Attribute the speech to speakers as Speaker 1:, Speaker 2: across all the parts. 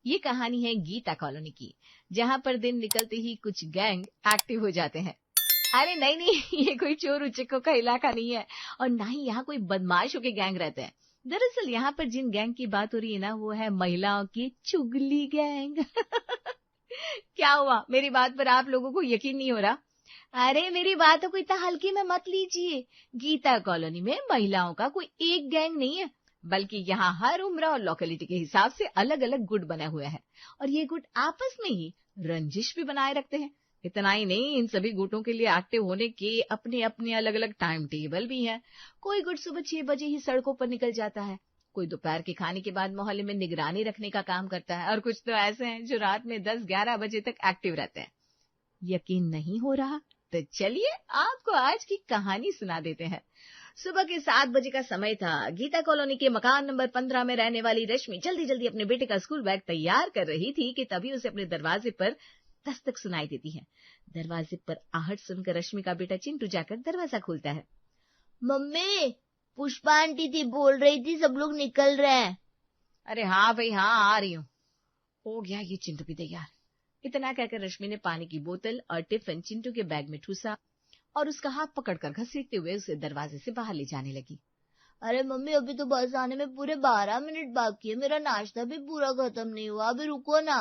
Speaker 1: ये कहानी है गीता कॉलोनी की, जहाँ पर दिन निकलते ही कुछ गैंग एक्टिव हो जाते हैं। अरे नहीं नहीं, ये कोई चोर उचक्कों का इलाका नहीं है और ना ही यहाँ कोई बदमाशों के गैंग रहते हैं। दरअसल यहाँ पर जिन गैंग की बात हो रही है ना, वो है महिलाओं की चुगली गैंग। क्या हुआ, मेरी बात पर आप लोगों को यकीन नहीं हो रहा? अरे मेरी बातों को इतना हल्के में मत लीजिए। गीता कॉलोनी में महिलाओं का कोई एक गैंग नहीं है, बल्कि यहाँ हर उम्र और लोकेलिटी के हिसाब से अलग अलग गुट बने हुए हैं और ये गुट आपस में ही रंजिश भी बनाए रखते हैं। इतना ही नहीं, इन सभी गुटों के लिए एक्टिव होने के अपने अपने अलग अलग टाइम टेबल भी हैं। कोई गुट सुबह 6 बजे ही सड़कों पर निकल जाता है, कोई दोपहर के खाने के बाद मोहल्ले में निगरानी रखने का काम करता है और कुछ तो ऐसे हैं जो रात में 10-11 बजे तक एक्टिव रहते हैं। यकीन नहीं हो रहा? तो चलिए आपको आज की कहानी सुना देते हैं। सुबह के 7 बजे का समय था। गीता कॉलोनी के मकान नंबर 15 में रहने वाली रश्मि जल्दी जल्दी अपने बेटे का स्कूल बैग तैयार कर रही थी कि तभी उसे अपने दरवाजे पर दस्तक सुनाई देती है। दरवाजे पर आहट सुनकर रश्मि का बेटा चिंटू जाकर दरवाजा खोलता है।
Speaker 2: मम्मी, पुष्पा आंटी थी, बोल रही थी सब लोग निकल रहे हैं।
Speaker 1: अरे हाँ भाई हाँ, आ रही हूँ। हो गया ये चिंटू भी तैयार। इतना कहकर रश्मि ने पानी की बोतल और टिफिन चिंटू के बैग में ठूसा और उसका हाथ पकड़कर घसीटते हुए उसे दरवाजे से बाहर ले जाने लगी।
Speaker 2: अरे मम्मी, अभी तो बस आने में पूरे 12 मिनट बाकी है, मेरा नाश्ता भी पूरा खत्म नहीं हुआ, अभी रुको ना।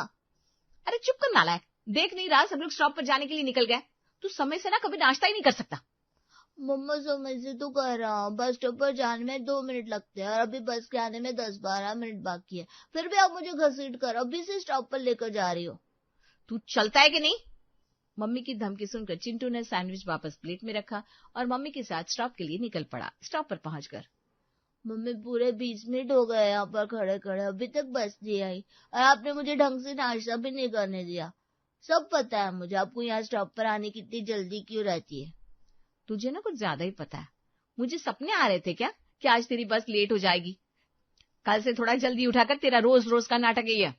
Speaker 1: अरे चुप कर नालायक, देख नहीं रहा सब लोग स्टॉप पर जाने के लिए निकल गए? तू समय से ना कभी नाश्ता ही नहीं कर सकता।
Speaker 2: मम्मा समझ से तो कर रहा हूँ, बस स्टॉप पर जाने में 2 मिनट लगते हैं और अभी बस के आने में 10-12 मिनट बाकी है, फिर भी आप मुझे घसीट कर अभी से स्टॉप पर लेकर जा रही हो।
Speaker 1: तू चलता है कि नहीं? मम्मी की धमकी सुनकर चिंटू ने सैंडविच वापस प्लेट में रखा और मम्मी के साथ स्टॉप के लिए निकल पड़ा। स्टॉप पर पहुंचकर,
Speaker 2: मम्मी पूरे 20 मिनट हो गए यहाँ पर खड़े खड़े, अभी तक बस नहीं आई और आपने मुझे ढंग से नाश्ता भी नहीं करने दिया। सब पता है मुझे आपको यहाँ स्टॉप पर आने की इतनी जल्दी क्यों रहती है।
Speaker 1: तुझे ना कुछ ज्यादा ही पता है। मुझे सपने आ रहे थे क्या कि आज तेरी बस लेट हो जाएगी? कल से थोड़ा जल्दी उठाकर तेरा रोज रोज का नाटक ही है।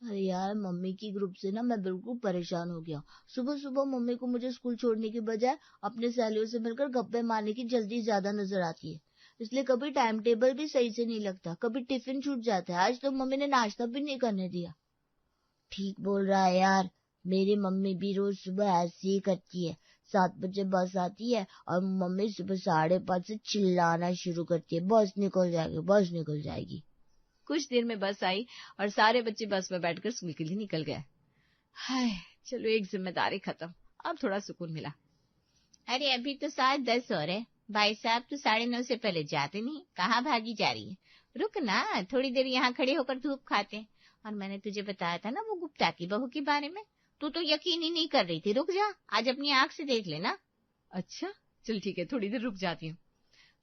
Speaker 2: अरे यार, मम्मी की ग्रुप से ना मैं बिल्कुल परेशान हो गया। सुबह सुबह मम्मी को मुझे स्कूल छोड़ने की बजाय अपने सहेलियों से मिलकर गप्पे मारने की जल्दी ज्यादा नजर आती है, इसलिए कभी टाइम टेबल भी सही से नहीं लगता, कभी टिफिन छूट जाता है। आज तो मम्मी ने नाश्ता भी नहीं करने दिया। ठीक बोल रहा है यार, मेरी मम्मी भी रोज सुबह ऐसे ही करती है। 7 बजे बस आती है और मम्मी सुबह 5:30 से चिल्लाना शुरू करती है, बस निकल जाएगी, बस निकल जाएगी।
Speaker 1: कुछ देर में बस आई और सारे बच्चे बस में बैठकर स्कूल के लिए निकल गए। हाय, चलो एक जिम्मेदारी खत्म, अब थोड़ा सुकून मिला।
Speaker 2: अरे अभी तो 10:30 हो रहे, भाई साहब तो 9:30 से पहले जाते नहीं, कहाँ भागी जा रही है? रुक ना, थोड़ी देर यहाँ खड़े होकर धूप खाते हैं। और मैंने तुझे बताया था ना वो गुप्ता की बहू के बारे में, तू तो यकीन ही नहीं कर रही थी। रुक जा, आज अपनी आंख से देख लेना।
Speaker 1: अच्छा चल ठीक है, थोड़ी देर रुक जाती हूँ।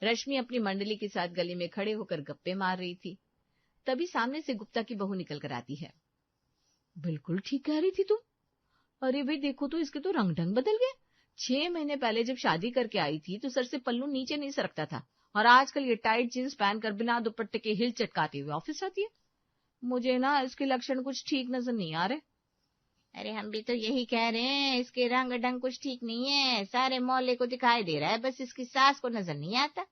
Speaker 1: रश्मि अपनी मंडली के साथ गली में खड़े होकर गप्पे मार रही थी। तभी सामने से गुप्ता की बहू निकल कर आती है। बिल्कुल ठीक कह रही थी तुम। अरे भाई देखो तो इसके तो रंग ढंग बदल गए। 6 महीने पहले जब शादी करके आई थी तो सर से पल्लू नीचे नहीं सरकता था और आजकल ये टाइट जींस पहनकर बिना दुपट्टे के हिल चटकाते हुए ऑफिस आती है। मुझे ना इसके लक्षण कुछ ठीक नजर नहीं आ रहे।
Speaker 2: अरे हम भी तो यही कह रहे हैं, इसके रंग ढंग कुछ ठीक नहीं है, सारे मोहल्ले को दिखाई दे रहा है, बस इसकी सास को नजर नहीं आता।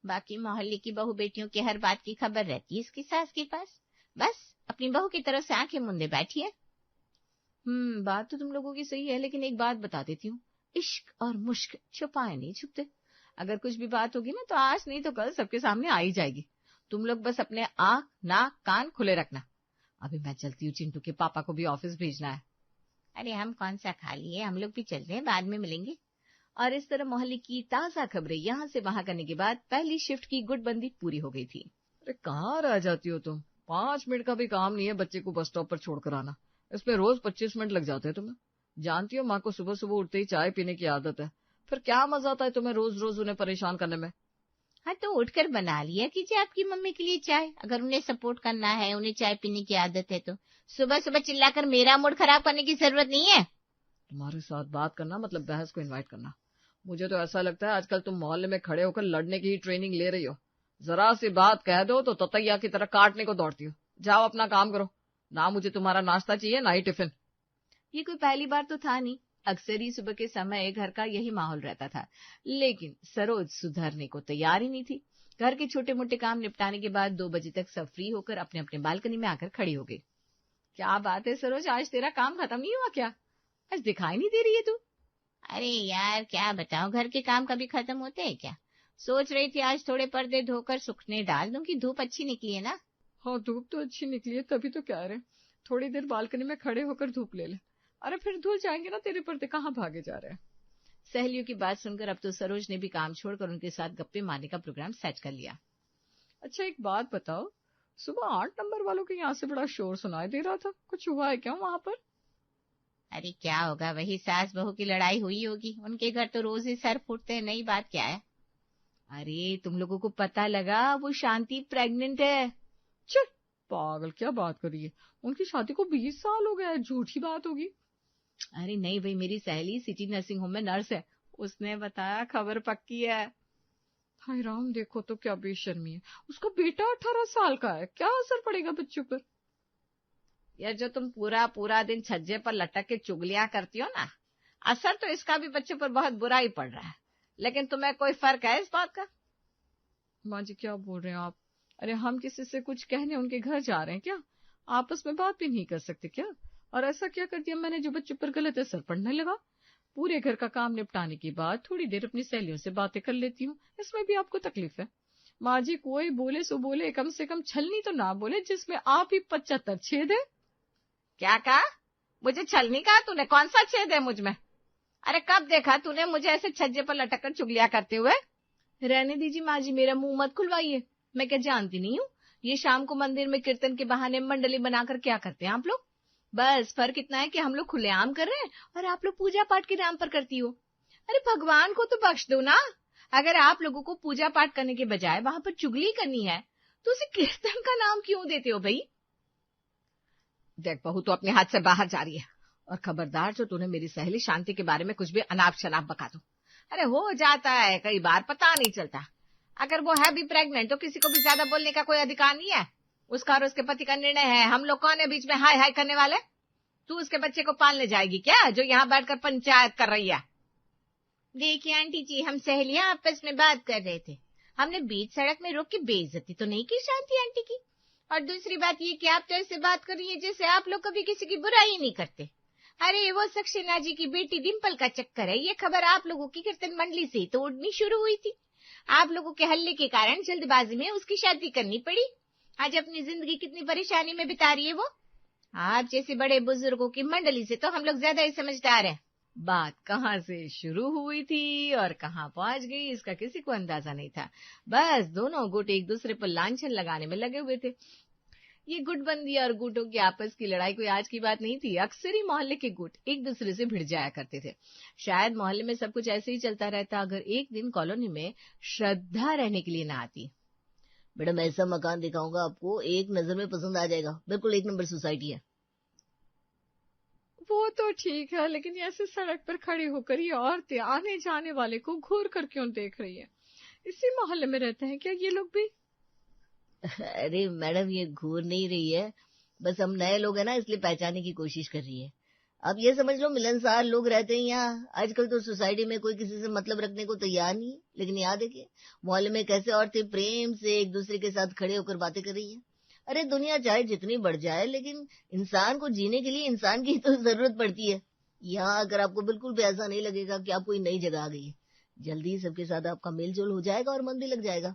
Speaker 2: बाकी मोहल्ले की बहू बेटियों की हर बात की खबर रहती है इसकी सास के पास, बस अपनी बहू की तरफ से आंखें मूंदे बैठी है।
Speaker 1: बात तो तुम लोगों की सही है, लेकिन एक बात बता देती हूँ, इश्क और मुश्क छुपाए नहीं छुपते। अगर कुछ भी बात होगी ना तो आज नहीं तो कल सबके सामने आ ही जाएगी। तुम लोग बस अपने आंख नाक कान खुले रखना। अभी मैं चलती हूँ, चिंटू के पापा को भी ऑफिस भेजना है।
Speaker 2: अरे हम कौन सा खाली है, हम लोग भी चल रहे हैं, बाद में मिलेंगे।
Speaker 1: और इस तरह मोहल्ले की ताजा खबरें यहाँ से वहां करने के बाद पहली शिफ्ट की गुटबंदी पूरी हो गई थी। अरे कहाँ रह जाती हो तुम? 5 मिनट का भी काम नहीं है बच्चे को बस स्टॉप पर छोड़कर आना, इसमें रोज 25 मिनट लग जाते हैं तुम्हें। जानती हो माँ को सुबह सुबह उठते ही चाय पीने की आदत है, फिर क्या मजा आता है तुम्हें रोज रोज उन्हें परेशान करने में।
Speaker 2: हाँ तो उठकर बना लिया कीजिए आपकी मम्मी के लिए चाय, अगर उन्हें सपोर्ट करना है, उन्हें चाय पीने की आदत है तो। सुबह सुबह चिल्लाकर मेरा मूड खराब करने की जरूरत नहीं है।
Speaker 1: तुम्हारे साथ बात करना मतलब बहस को इनवाइट करना। मुझे तो ऐसा लगता है आजकल तुम मोहल्ले में खड़े होकर लड़ने की ही ट्रेनिंग ले रही हो। जरा सी बात कह दो तो ततैया की तरह काटने को दौड़ती हो। जाओ अपना काम करो, ना मुझे तुम्हारा नाश्ता चाहिए ना ही टिफिन। ये कोई पहली बार तो था नहीं, अक्सर ही सुबह के समय घर का यही माहौल रहता था, लेकिन सरोज सुधरने को तैयार ही नहीं थी। घर के छोटे मोटे काम निपटाने के बाद 2 बजे तक सब फ्री होकर अपने अपने बालकनी में आकर खड़ी हो गई। क्या बात है सरोज, आज तेरा काम खत्म नहीं हुआ क्या? आज दिखाई नहीं दे रही है तू।
Speaker 2: अरे यार क्या बताऊं, घर के काम कभी खत्म होते हैं क्या? सोच रही थी आज थोड़े पर्दे धोकर सूखने डाल दूं कि धूप अच्छी निकली है ना।
Speaker 1: हाँ, धूप तो अच्छी निकली है, तभी तो कह रहे थोड़ी देर बालकनी में खड़े होकर धूप ले ले। अरे फिर धुल जाएंगे ना तेरे पर्दे, कहाँ भागे जा रहे हैं। सहेलियों की बात सुनकर अब तो सरोज ने भी काम छोड़कर उनके साथ गप्पे मारने का प्रोग्राम सेट कर लिया। अच्छा एक बात बताओ, सुबह 8 नंबर वालों के यहाँ से बड़ा शोर सुनाई दे रहा था, कुछ हुआ है क्या वहां पर?
Speaker 2: अरे क्या होगा, वही सास बहू की लड़ाई हुई होगी। उनके घर तो रोज ही सर फूटते हैं, नई बात क्या है?
Speaker 1: अरे तुम लोगों को पता लगा वो शांति प्रेग्नेंट है। चल पागल, क्या बात कर रही है? उनकी शादी को 20 साल हो गया है, झूठी बात होगी। अरे नहीं भाई, मेरी सहेली सिटी नर्सिंग होम में नर्स है, उसने बताया, खबर पक्की है। हाय राम, देखो तो क्या बेशर्मी है। उसका बेटा 18 साल का है, क्या असर पड़ेगा बच्चों पर? यार जो तुम पूरा पूरा दिन छज्जे पर लटक के चुगलियां करती हो ना, असर तो इसका भी बच्चों पर बहुत बुरा ही पड़ रहा है। लेकिन तुम्हें कोई फर्क है इस बात का? माँ जी क्या बोल रहे हैं आप? अरे हम किसी से कुछ कहने उनके घर जा रहे हैं क्या? आपस में बात भी नहीं कर सकते क्या? और ऐसा क्या कर दिया मैंने जो बच्चों पर गलत असर पड़ने लगा? पूरे घर का काम निपटाने के बाद थोड़ी देर अपनी सहेलियों से बातें कर लेती हूँ, इसमें भी आपको तकलीफ है? माँ जी कोई बोले सो बोले, कम से कम छलनी तो ना बोले जिसमें आप ही 75 छेद है। क्या कहा? मुझे छलनी कहा तूने? कौन सा छेद है मुझ में? अरे कब देखा तूने मुझे ऐसे छज्जे पर लटक कर चुगलियां करते हुए? रहने दीजिए माँ जी, मेरा मुंह मत खुलवाइए। मैं क्या जानती नहीं हूँ ये शाम को मंदिर में कीर्तन के बहाने मंडली बनाकर क्या करते हैं आप लोग? बस फर्क इतना है कि हम लोग खुलेआम कर रहे हैं और आप लोग पूजा पाठ के नाम पर करती हो। अरे भगवान को तो बख्श दो ना। अगर आप लोगों को पूजा पाठ करने के बजाय वहां पर चुगली करनी है तो उसे कीर्तन का नाम क्यों देते हो भाई? देख बहू तो अपने हाथ से बाहर जा रही है, और खबरदार जो तूने मेरी सहेली शांति के बारे में कुछ भी अनाप शनाप बका दो। अरे हो जाता है कई बार, पता नहीं चलता। अगर वो है भी प्रेग्नेंट तो किसी को भी ज्यादा बोलने का कोई अधिकार नहीं है। उसका और उसके पति का निर्णय है, हम लोग कौन है बीच में हाय हाय करने वाले? तू उसके बच्चे को पालने जाएगी क्या जो यहाँ बैठकर पंचायत कर रही है?
Speaker 2: देखिए आंटी जी, हम सहेलियां आपस में बात कर रहे थे, हमने बीच सड़क में रोक के बेइज्जती तो नहीं की शांति आंटी की। और दूसरी बात ये कि आप तो ऐसे बात कर रही है जैसे आप लोग कभी किसी की बुराई नहीं करते। अरे वो सक्सेना जी की बेटी डिम्पल का चक्कर है, ये खबर आप लोगों की कीर्तन मंडली से ही तो उड़नी शुरू हुई थी। आप लोगों के हल्ले के कारण जल्दबाजी में उसकी शादी करनी पड़ी। आज अपनी जिंदगी कितनी परेशानी में बिता रही है वो। आप जैसे बड़े बुजुर्गों की मंडली से तो हम लोग ज्यादा ही समझदार हैं। बात कहाँ से शुरू हुई थी और कहाँ पहुंच गई इसका किसी को अंदाजा नहीं था। बस दोनों गुट एक दूसरे पर लांछन लगाने में लगे हुए थे। ये गुटबंदी और गुटों की आपस की लड़ाई कोई आज की बात नहीं थी। अक्सर ही मोहल्ले के गुट एक दूसरे से भिड़ जाया करते थे। शायद मोहल्ले में सब कुछ ऐसे ही चलता रहता अगर एक दिन कॉलोनी में श्रद्धा रहने के लिए ना आती। मैडम ऐसा मकान दिखाऊंगा आपको, एक नजर में पसंद आ जाएगा, बिल्कुल 1 नंबर सोसाइटी है।
Speaker 1: वो तो ठीक है, लेकिन ऐसे सड़क पर खड़ी होकर ये औरतें आने जाने वाले को घूर कर क्यों देख रही है? इसी मोहल्ले में रहते हैं क्या ये लोग भी?
Speaker 2: अरे मैडम ये घूर नहीं रही है, बस हम नए लोग हैं ना इसलिए पहचानने की कोशिश कर रही है। अब ये समझ लो मिलनसार लोग रहते हैं यहाँ। आजकल तो सोसाइटी में कोई किसी से मतलब रखने को तैयार नहीं है, लेकिन यहाँ देखिए मोहल्ले में कैसे औरतें प्रेम से एक दूसरे के साथ खड़े होकर बातें कर रही हैं। अरे दुनिया चाहे जितनी बढ़ जाए लेकिन इंसान को जीने के लिए इंसान की तो जरूरत पड़ती है। यहाँ अगर आपको बिल्कुल भी ऐसा नहीं लगेगा कि आप कोई नई जगह आ गई है, जल्दी ही सबके साथ आपका मेल जोल हो जाएगा और मन भी लग जाएगा।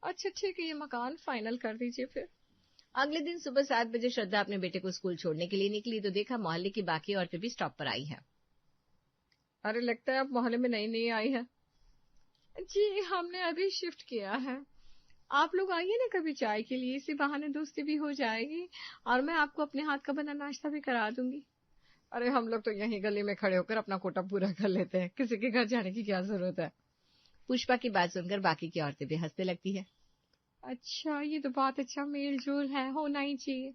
Speaker 1: अच्छा ठीक है, ये मकान फाइनल कर दीजिए फिर। अगले दिन सुबह 7 बजे श्रद्धा अपने बेटे को स्कूल छोड़ने के लिए निकली तो देखा मोहल्ले की बाकी औरतें भी स्टॉप पर आई हैं। अरे लगता है आप मोहल्ले में नई नई आई है। जी हमने अभी शिफ्ट किया है। आप लोग आइए ना कभी चाय के लिए, इसी बहाने दोस्ती भी हो जाएगी और मैं आपको अपने हाथ का बना नाश्ता भी करा दूंगी। अरे हम लोग तो यहीं गली में खड़े होकर अपना कोटा पूरा कर लेते हैं, किसी के घर जाने की क्या जरूरत है? पुष्पा की बात सुनकर बाकी की औरतें भी हंसने लगती है। अच्छा ये तो बहुत अच्छा मेल जोल है, होना ही चाहिए।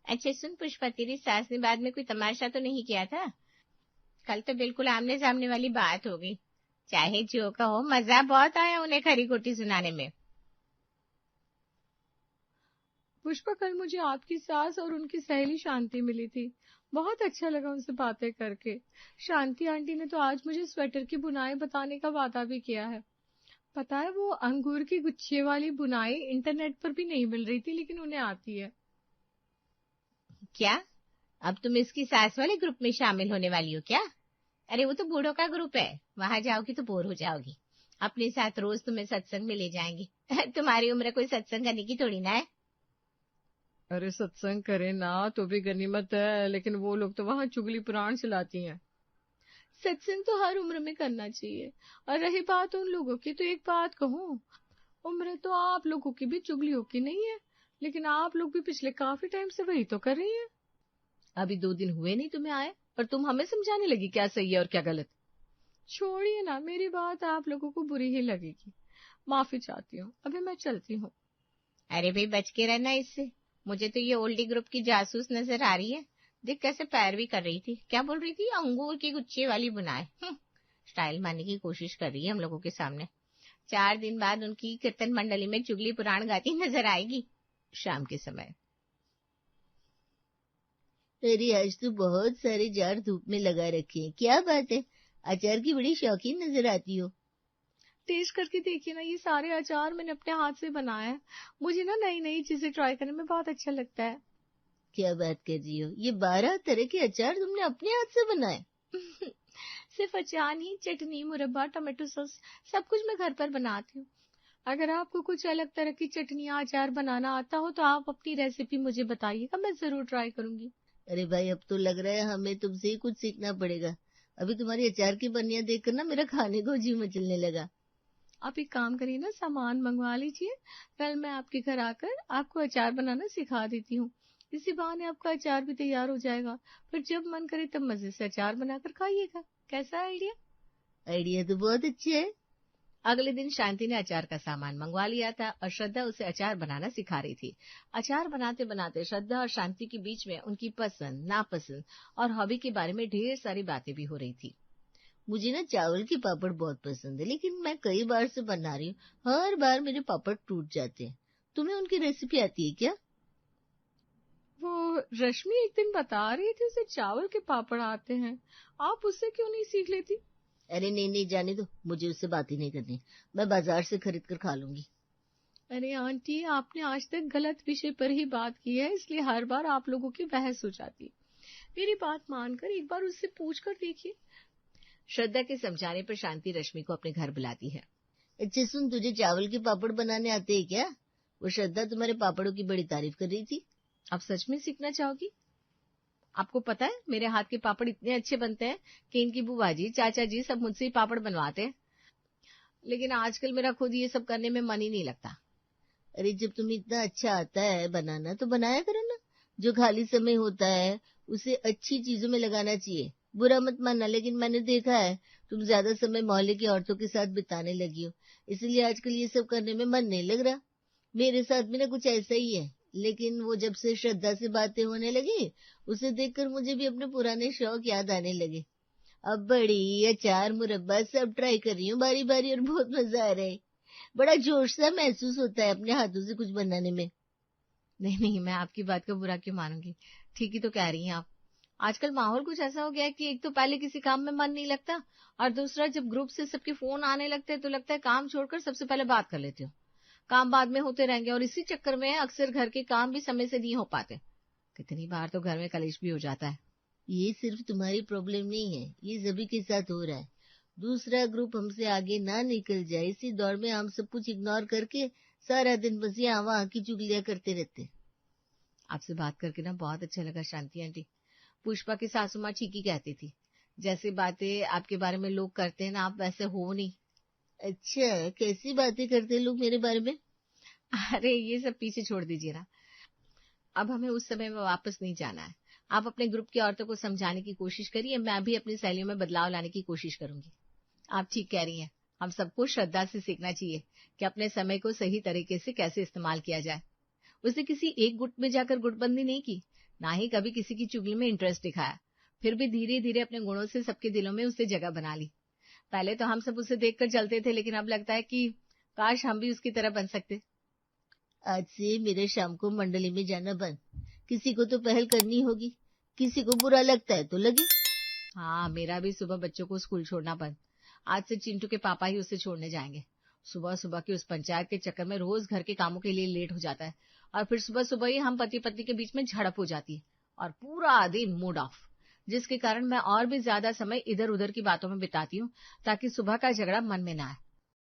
Speaker 2: अच्छा सुन पुष्पा, तेरी सास ने बाद में कोई तमाशा तो नहीं किया था? कल तो बिल्कुल आमने सामने वाली बात हो गई। चाहे जो का हो, मजा बहुत आया उन्हें खरी खोटी सुनाने में।
Speaker 1: पुष्पा कल मुझे आपकी सास और उनकी सहेली शांति मिली थी, बहुत अच्छा लगा उनसे बातें करके। शांति आंटी ने तो आज मुझे स्वेटर की बुनाई बताने का वादा भी किया है।
Speaker 3: पता है वो अंगूर की गुच्छे वाली बुनाई इंटरनेट पर भी नहीं मिल रही थी, लेकिन उन्हें आती है।
Speaker 1: क्या अब तुम इसकी सास वाले ग्रुप में शामिल होने वाली हो क्या? अरे वो तो बूढ़ों का ग्रुप है, वहां जाओगी तो बोर हो जाओगी। अपने साथ रोज तुम्हें सत्संग में ले जाएंगे। तुम्हारी उम्र कोई सत्संग करने की थोड़ी ना है।
Speaker 3: अरे सत्संग करे ना तो भी गनीमत है, लेकिन वो लोग तो वहां चुगली पुराण चलाती हैं। सत्संग तो हर उम्र में करना चाहिए। और रही बात उन लोगों की, तो एक बात कहूँ, उम्र तो आप लोगों की भी चुगलियों की नहीं है, लेकिन आप लोग भी पिछले काफी टाइम से वही तो कर रही हैं।
Speaker 1: अभी 2 दिन हुए नहीं तुम्हें आए, और तुम हमें समझाने लगी क्या सही है और क्या गलत।
Speaker 3: छोड़िए ना, मेरी बात आप लोगों को बुरी ही लगेगी। माफी चाहती हूँ, अभी मैं चलती हूँ।
Speaker 1: अरे भाई बच के रहना इससे। मुझे तो ये ओल्डी ग्रुप की जासूस नजर आ रही है। देख कैसे पैरवी कर रही थी, क्या बोल रही थी, अंगूर की गुच्छे वाली बुनाए। स्टाइल मारने की कोशिश कर रही है हम लोगों के सामने। 4 दिन बाद उनकी कीर्तन मंडली में चुगली पुराण गाती नजर आएगी शाम के समय।
Speaker 2: अरे आज तो बहुत सारे जार धूप में लगा रखे हैं, क्या बात है, अचार की बड़ी शौकीन नजर आती हो।
Speaker 3: टेस्ट करके देखिए ना, ये सारे अचार मैंने अपने हाथ से बनाए हैं। मुझे ना नई नई चीजें ट्राई करने में बहुत अच्छा लगता है।
Speaker 2: क्या बात कर रही हो, ये 12 तरह के अचार तुमने अपने हाथ से बनाए?
Speaker 3: सिर्फ अचार नहीं, चटनी, मुरब्बा, टमाटो सॉस, सब कुछ मैं घर पर बनाती हूँ। अगर आपको कुछ अलग तरह की चटनियाँ, अचार बनाना आता हो तो आप अपनी रेसिपी मुझे बताइएगा, मैं जरूर ट्राई करूंगी।
Speaker 2: अरे भाई अब तो लग रहा है हमें तुमसे ही कुछ सीखना पड़ेगा। अभी तुम्हारी अचार की बनिया देखकर ना मेरा खाने को जी मचलने लगा।
Speaker 3: आप एक काम करिए ना, सामान मंगवा लीजिए, कल मैं आपके घर आकर आपको अचार बनाना सिखा देती हूँ। इसी बहाने आपका अचार भी तैयार हो जाएगा, फिर जब मन करे तब मजे से अचार बनाकर खाइएगा। कैसा आइडिया?
Speaker 2: आइडिया तो बहुत अच्छे है।
Speaker 1: अगले दिन शांति ने अचार का सामान मंगवा लिया था और श्रद्धा उसे अचार बनाना सिखा रही थी। अचार बनाते बनाते श्रद्धा और शांति के बीच में उनकी पसंद, नापसंद और हॉबी के बारे में ढेर सारी बातें भी हो रही थी।
Speaker 2: मुझे ना चावल के पापड़ बहुत पसंद है, लेकिन मैं कई बार से बना रही हूँ, हर बार मेरे पापड़ टूट जाते हैं। तुम्हें उनकी रेसिपी आती है क्या?
Speaker 3: वो रश्मि एक दिन बता रही थी उसे चावल के पापड़ आते हैं, आप उससे क्यों नहीं सीख लेती?
Speaker 2: अरे नहीं नहीं, जाने दो, मुझे उससे बात ही नहीं करनी, मैं बाजार से खरीद कर खा लूंगी।
Speaker 3: अरे आंटी, आपने आज तक गलत विषय पर ही बात की है, इसलिए हर बार आप लोगों की बहस हो जाती है। मेरी बात मानकर एक बार उससे पूछ कर देखिए।
Speaker 1: श्रद्धा के समझाने पर शांति रश्मि को अपने घर बुलाती है।
Speaker 2: अच्छा सुन, तुझे चावल के पापड़ बनाने आते हैं क्या? वो श्रद्धा तुम्हारे पापड़ों की बड़ी तारीफ कर रही थी।
Speaker 1: अब सच में सीखना चाहोगी? आपको पता है मेरे हाथ के पापड़ इतने अच्छे बनते हैं कि इनकी बुआ जी, चाचा जी सब मुझसे ही पापड़ बनवाते हैं, लेकिन आजकल मेरा खुद ये सब करने में मन ही नहीं लगता।
Speaker 2: अरे जब तुम्हें इतना अच्छा आता है बनाना तो बनाया करो ना। जो खाली समय होता है उसे अच्छी चीजों में लगाना चाहिए। बुरा मत मानना, लेकिन मैंने देखा है तुम ज्यादा समय मोहल्ले की औरतों के साथ बिताने लगी हो, इसलिए आजकल ये सब करने में मन नहीं लग रहा। मेरे साथ भी ना कुछ ऐसा ही है, लेकिन वो जब से श्रद्धा से बातें होने लगी उसे देखकर मुझे भी अपने पुराने शौक याद आने लगे। अब बड़ी अचार मुरब्बा सब ट्राई कर रही हूँ बारी बारी, और बहुत मजा आ रहा है। बड़ा जोश सा महसूस होता है अपने हाथों से कुछ बनाने में।
Speaker 1: नहीं नहीं, मैं आपकी बात का बुरा क्यों मानूंगी, ठीक ही तो कह रही हैं आप। आजकल माहौल कुछ ऐसा हो गया है कि एक तो पहले किसी काम में मन नहीं लगता, और दूसरा जब ग्रुप से सबके फोन आने लगते हैं तो लगता है काम छोड़कर सबसे पहले बात कर लेती हूँ। काम बाद में होते रहेंगे, और इसी चक्कर में अक्सर घर के काम भी समय से नहीं हो पाते। कितनी बार तो घर में कलेश भी हो जाता है।
Speaker 2: ये सिर्फ तुम्हारी प्रॉब्लम नहीं है, ये सभी के साथ हो रहा है। दूसरा ग्रुप हमसे आगे ना निकल जाए, इसी दौर में हम सब कुछ इग्नोर करके सारा दिन बस यहाँ वहाँ की चुगलियां करते रहते।
Speaker 1: आपसे बात करके ना बहुत अच्छा लगा शांति आंटी। पुष्पा की सासू माँ ठीक ही कहती थी, जैसी बातें आपके बारे में लोग करते हैं ना, आप वैसे हो नहीं।
Speaker 2: अच्छा, कैसी बातें करते लोग मेरे बारे में?
Speaker 1: अरे ये सब पीछे छोड़ दीजिए ना, अब हमें उस समय में वापस नहीं जाना है। आप अपने ग्रुप की औरतों को समझाने की कोशिश करिए, मैं भी अपनी सहेलियों में बदलाव लाने की कोशिश करूंगी। आप ठीक कह रही हैं, हम सबको श्रद्धा से सीखना चाहिए कि अपने समय को सही तरीके से कैसे इस्तेमाल किया जाए। उसने किसी एक गुट में जाकर गुटबंदी नहीं की, ना ही कभी किसी की चुगली में इंटरेस्ट दिखाया, फिर भी धीरे धीरे अपने गुणों से सबके दिलों में उसने जगह बना ली। पहले तो हम सब उसे देखकर चलते थे, लेकिन अब लगता है कि काश हम भी उसकी तरह बन सकते।
Speaker 2: आज से मेरे शाम को मंडली में जाना बंद। किसी को तो पहल करनी होगी, किसी को बुरा लगता है तो लगे।
Speaker 1: हाँ, मेरा भी सुबह बच्चों को स्कूल छोड़ना बंद। आज से चिंटू के पापा ही उसे छोड़ने जाएंगे। सुबह सुबह की उस पंचायत के चक्कर में रोज घर के कामों के लिए लेट हो जाता है और फिर सुबह सुबह ही हम पति पत्नी के बीच में झड़प हो जाती है और पूरा दिन मूड ऑफ, जिसके कारण मैं और भी ज्यादा समय इधर उधर की बातों में बिताती हूँ ताकि सुबह का झगड़ा मन में ना आए।